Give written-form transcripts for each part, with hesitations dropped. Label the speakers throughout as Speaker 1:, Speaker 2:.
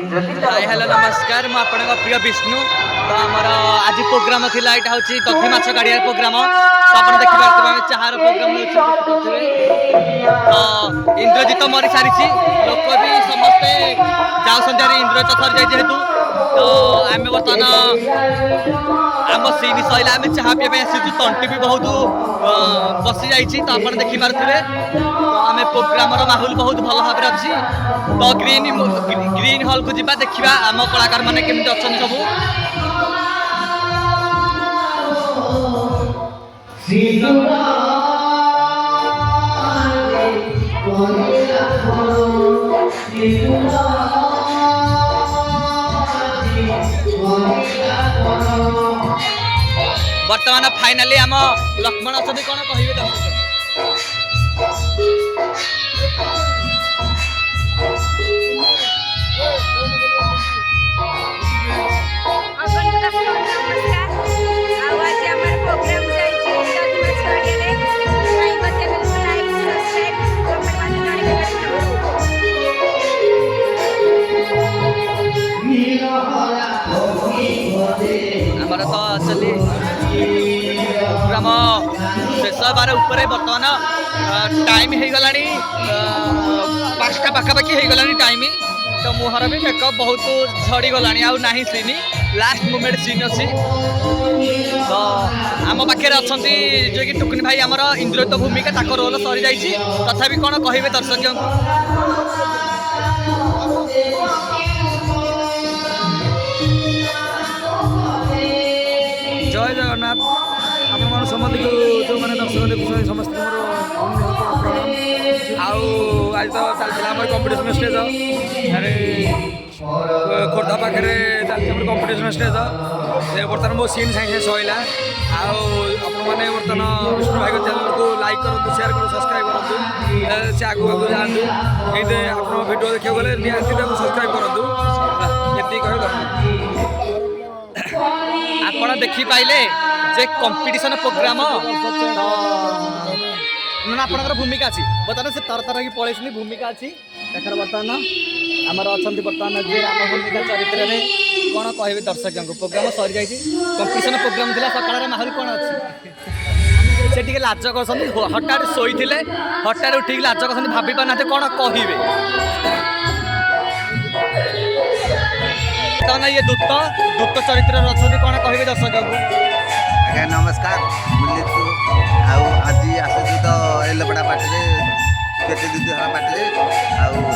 Speaker 1: Hi hello नमस्कार मु आपन प्रिय विष्णु तो आमर आज प्रोग्राम थिला एटा होची दधी माछ गाड़िया प्रोग्राम तो आपन देखि पारथबे चाहार प्रोग्राम होची तो इंद्रजीत मरी सारिछि लोक भी समस्ते जाउ संध्यारे इंद्रजीत सर जाय जेहेतु तो आमे बर्तमान आम सीनी सैला आम चाह पीवा आसी तंटी भी बहुत बसी जाइए तो आप देखी पारे तो आम प्रोग्राम माहौल बहुत भल भाव अच्छी तो ग्रीन हॉल को जा देखा आम कलाकार मैंने केमी अच्छा सब बर्तमान फाइनाली आम लक्ष्मण अच्छा कौन कहे दर्शक आमर तो चली प्रोग्राम शेष बार उपरे बर्तमान टाइम हो गला 5टा पाखापाखि हो गला टाइम तो मुहर भी मेकअप बहुत झड़ी गला ना सीन लास्ट मोमेंट सीन अच्छी तो आम पाखे अच्छा जो कि टुकुनी भाई आमर इंद्रजित भूमिका ताक रोल सरी जाइए तथापि कौन कहे दर्शक
Speaker 2: जय जगन्नाथ आपण समस्त जो मैंने दर्शक देखुं समस्त आज तो चलता आम कंपिटिशन स्टेज खोर्धा पाखे चलती कंपिटिशन स्टेज बर्तमान मो सीन साइंस सहला आपने बर्तमान विष्णु भाई चैनल को लाइक करूँ शेयर करूँ सब्सक्राइब करूँ से आगे आगे जातु ये आप भिडियो देखा गले निहाती सब्सक्राइब करूँ ये कह
Speaker 1: आपण देखी पाइले जे कंपटीशन प्रोग्राम ना आपनकर भूमिका अच्छी बर्तमान से तर तरह की पलैस भूमिका अच्छी देखर बर्तमान आमर अच्छा बर्तमान जे राम भूमिका चरित्र में कौन कहे दर्शक प्रोग्राम सरी जाइए कंपटीशन प्रोग्राम थी सकाल माहौल कौन अच्छी से टे लाज कर हठात शोई हठात उठिक लाज कर भावी पाना कौन कहे ये दूत दूत चरित्र अच्छा कौन कहे दर्शक
Speaker 3: आज्ञा नमस्कार मुझे आज आसु तो एलपड़ा पार्टी केटे द्वितीय पार्टी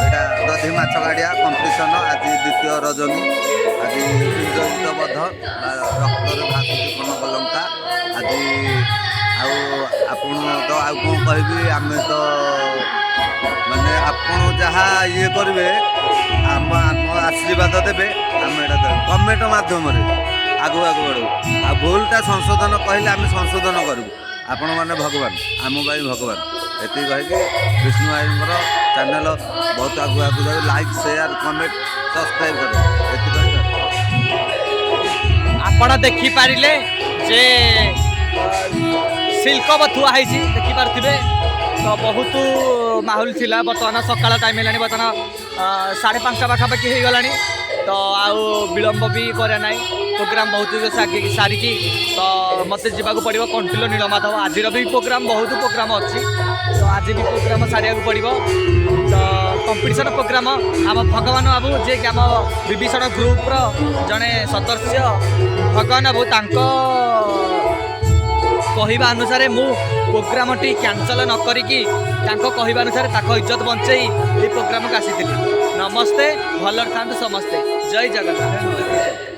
Speaker 3: आटा दधी माछ गाड़िया कंपिटिशन आज द्वितीय रजनी आज इंद्रजित बध रक्तर भाषुची कनक लंका आज आपण तो आउ कौन कहि आम तो माने आपण जहाँ ये करेंगे आम आशीर्वाद देवे आम कमेंट मध्यम आगु आगु बढ़ू आ भूलटा संशोधन कहले आम संशोधन करूँ आपण मैंने भगवान आम भाई भगवान ये कहीकि विष्णु भाई चैनल बहुत आगु आगु जाए लाइक शेयर कमेंट सब्सक्राइब कर
Speaker 1: आपण देखी पारिले जे सिल्क बथुआ देखी पारे तो बहुत माहौल थिला बर्तमान सकाळ टाइम है बर्तमान 5:30 पाखापाखि हो गला तो आउ विलंब भी करे ना प्रोग्राम बहुत सारिकी तो मत जावाक पड़ो कंटिलो नीलमाधव आज भी प्रोग्राम बहुत प्रोग्राम अच्छी तो आज भी प्रोग्राम सारे पड़ो तो कंपिटिशन प्रोग्राम आम भगवान बाबू जे कि आम विभीषण ग्रुप्र जड़े सदस्य भगवान बाबू कहवा अनुसार मु प्रोग्राम टी कैंसल न करिकी कहवा अनुसार इज्जत बंचई ये प्रोग्राम को आसी नमस्ते भल था समस्ते जय जगन्नाथ।